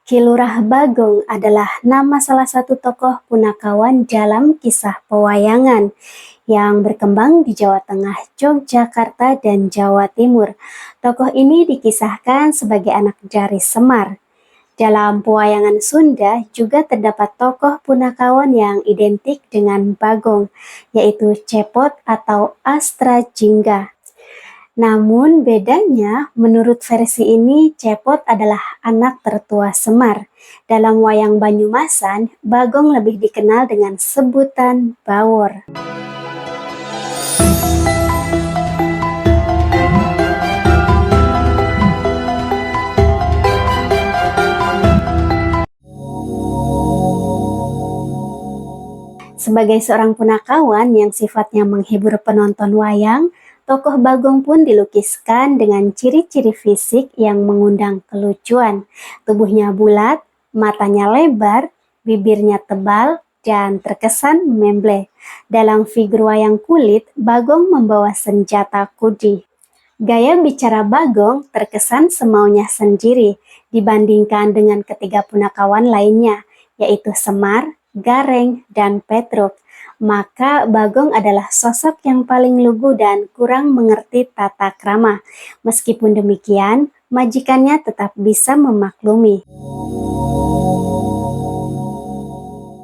Ki Lurah Bagong adalah nama salah satu tokoh punakawan dalam kisah pewayangan yang berkembang di Jawa Tengah, Yogyakarta, dan Jawa Timur. Tokoh ini dikisahkan sebagai anak dari Semar. Dalam pewayangan Sunda juga terdapat tokoh punakawan yang identik dengan Bagong, yaitu Cepot atau Astra Jingga. Namun bedanya, menurut versi ini, Cepot adalah anak tertua Semar. Dalam wayang Banyumasan, Bagong lebih dikenal dengan sebutan Bawor. Sebagai seorang punakawan yang sifatnya menghibur penonton wayang, tokoh Bagong pun dilukiskan dengan ciri-ciri fisik yang mengundang kelucuan. Tubuhnya bulat, matanya lebar, bibirnya tebal, dan terkesan memble. Dalam figur wayang kulit, Bagong membawa senjata kudi. Gaya bicara Bagong terkesan semaunya sendiri dibandingkan dengan ketiga punakawan lainnya, yaitu Semar, Gareng, dan Petruk. Maka Bagong adalah sosok yang paling lugu dan kurang mengerti tata krama. Meskipun demikian, majikannya tetap bisa memaklumi.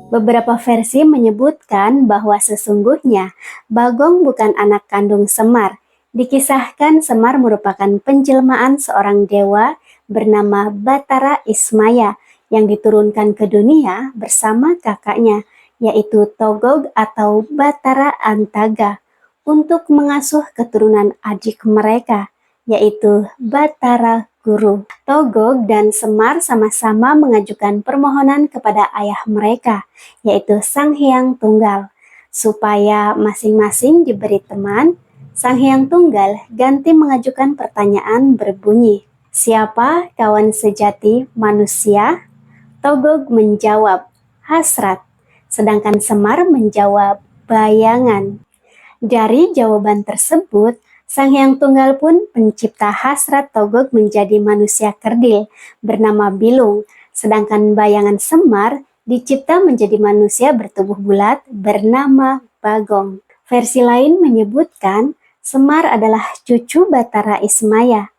Beberapa versi menyebutkan bahwa sesungguhnya Bagong bukan anak kandung Semar. Dikisahkan Semar merupakan penjelmaan seorang dewa bernama Batara Ismaya yang diturunkan ke dunia bersama kakaknya, yaitu Togog atau Batara Antaga, untuk mengasuh keturunan adik mereka, yaitu Batara Guru. Togog dan Semar sama-sama mengajukan permohonan kepada ayah mereka, yaitu Sang Hyang Tunggal, supaya masing-masing diberi teman. Sang Hyang Tunggal ganti mengajukan pertanyaan berbunyi, "Siapa kawan sejati manusia?" Togog menjawab, "Hasrat." Sedangkan Semar menjawab, "Bayangan." Dari jawaban tersebut, Sang Hyang Tunggal pun pencipta hasrat Togog menjadi manusia kerdil bernama Bilung, sedangkan bayangan Semar dicipta menjadi manusia bertubuh bulat bernama Bagong. Versi lain menyebutkan Semar adalah cucu Batara Ismaya.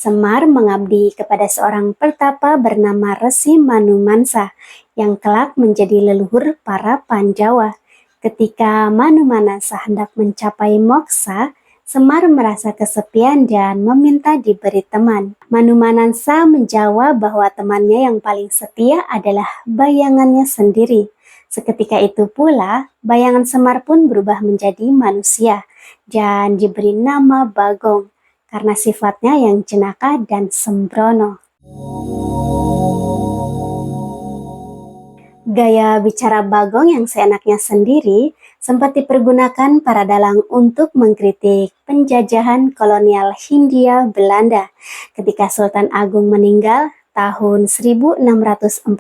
Semar mengabdi kepada seorang pertapa bernama Resi Manumansa yang kelak menjadi leluhur para Pandawa. Ketika Manumansa hendak mencapai moksa, Semar merasa kesepian dan meminta diberi teman. Manumansa menjawab bahwa temannya yang paling setia adalah bayangannya sendiri. Seketika itu pula, bayangan Semar pun berubah menjadi manusia dan diberi nama Bagong karena sifatnya yang jenaka dan sembrono. Gaya bicara Bagong yang seenaknya sendiri sempat dipergunakan para dalang untuk mengkritik penjajahan kolonial Hindia Belanda. Ketika Sultan Agung meninggal tahun 1645,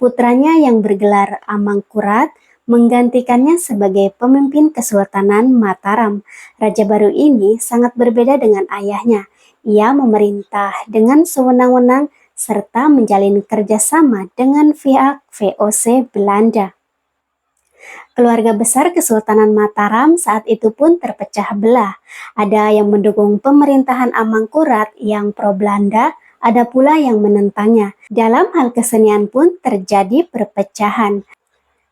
putranya yang bergelar Amangkurat menggantikannya sebagai pemimpin Kesultanan Mataram. Raja baru ini sangat berbeda dengan ayahnya. Ia memerintah dengan sewenang-wenang serta menjalin kerjasama dengan pihak VOC Belanda. Keluarga besar Kesultanan Mataram saat itu pun terpecah belah. Ada yang mendukung pemerintahan Amangkurat yang pro-Belanda, ada pula yang menentangnya. Dalam hal kesenian pun terjadi perpecahan.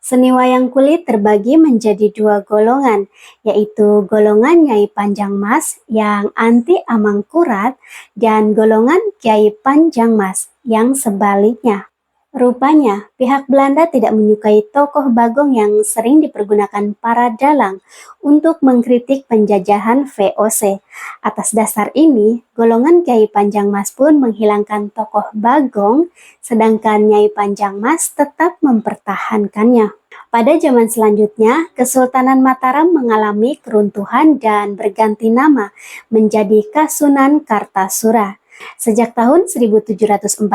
Seni wayang kulit terbagi menjadi dua golongan, yaitu golongan Nyai Panjang Mas yang anti Amangkurat dan golongan Kiai Panjang Mas yang sebaliknya. Rupanya, pihak Belanda tidak menyukai tokoh Bagong yang sering dipergunakan para dalang untuk mengkritik penjajahan VOC. Atas dasar ini, golongan Kiai Panjang Mas pun menghilangkan tokoh Bagong, sedangkan Nyai Panjang Mas tetap mempertahankannya. Pada zaman selanjutnya, Kesultanan Mataram mengalami keruntuhan dan berganti nama menjadi Kasunan Kartasura. Sejak tahun 1745,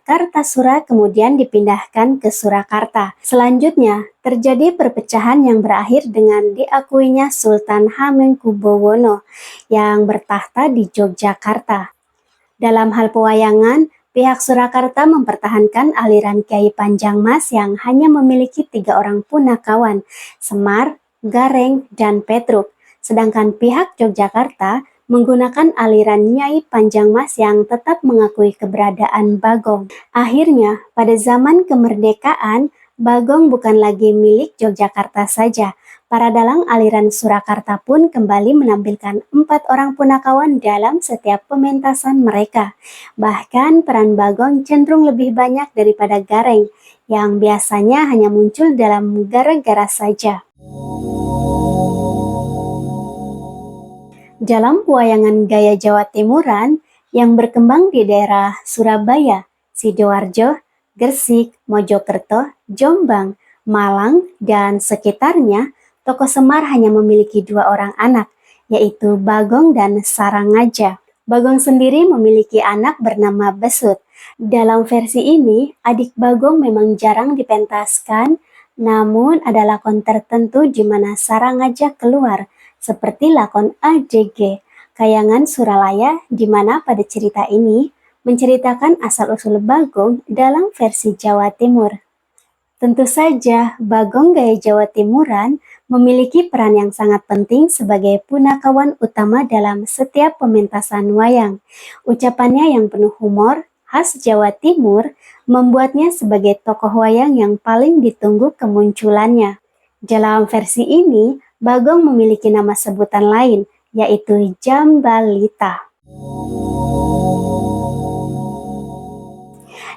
Kartasura kemudian dipindahkan ke Surakarta. Selanjutnya, terjadi perpecahan yang berakhir dengan diakuinya Sultan Hamengkubuwono yang bertahta di Yogyakarta. Dalam hal pewayangan, Pihak Surakarta mempertahankan aliran Kiai Panjang Mas yang hanya memiliki 3 orang punakawan, Semar, Gareng, dan Petruk. Sedangkan pihak Yogyakarta menggunakan aliran Nyai Panjang Mas yang tetap mengakui keberadaan Bagong. Akhirnya, pada zaman kemerdekaan, Bagong bukan lagi milik Yogyakarta saja. Para dalang aliran Surakarta pun kembali menampilkan 4 orang punakawan dalam setiap pementasan mereka. Bahkan peran Bagong cenderung lebih banyak daripada Gareng, yang biasanya hanya muncul dalam gara-gara saja. Dalam pewayangan gaya Jawa Timuran yang berkembang di daerah Surabaya, Sidoarjo, Gresik, Mojokerto, Jombang, Malang, dan sekitarnya, tokoh Semar hanya memiliki 2 orang anak, yaitu Bagong dan Sarangaja. Bagong sendiri memiliki anak bernama Besut. Dalam versi ini, adik Bagong memang jarang dipentaskan, namun ada lakon tertentu di mana Sarangaja keluar, seperti lakon ADG, Kayangan Suralaya, di mana pada cerita ini menceritakan asal-usul Bagong dalam versi Jawa Timur. Tentu saja, Bagong gaya Jawa Timuran memiliki peran yang sangat penting sebagai punakawan utama dalam setiap pementasan wayang. Ucapannya yang penuh humor, khas Jawa Timur, membuatnya sebagai tokoh wayang yang paling ditunggu kemunculannya. Dalam versi ini, Bagong memiliki nama sebutan lain, yaitu Jambalita.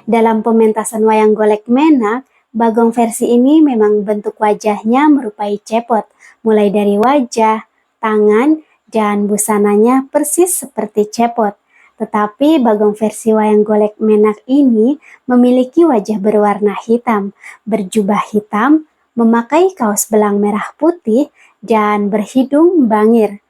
Dalam pementasan wayang golek menak, Bagong versi ini memang bentuk wajahnya merupai cepot, mulai dari wajah, tangan, dan busananya persis seperti cepot. Tetapi Bagong versi wayang golek menak ini memiliki wajah berwarna hitam, berjubah hitam, memakai kaos belang merah putih, dan berhidung bangir.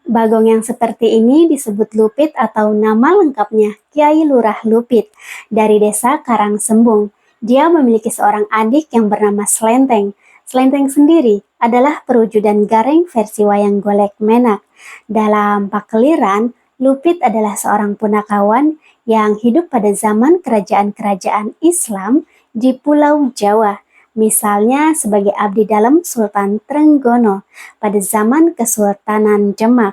Bagong yang seperti ini disebut Lupit atau nama lengkapnya Kiai Lurah Lupit dari desa Karangsembung. Dia memiliki seorang adik yang bernama Slenteng. Slenteng sendiri adalah perwujudan Gareng versi wayang golek menak. Dalam Pakeliran, Lupit adalah seorang punakawan yang hidup pada zaman kerajaan-kerajaan Islam di Pulau Jawa. Misalnya sebagai abdi dalam Sultan Trenggono pada zaman Kesultanan Demak.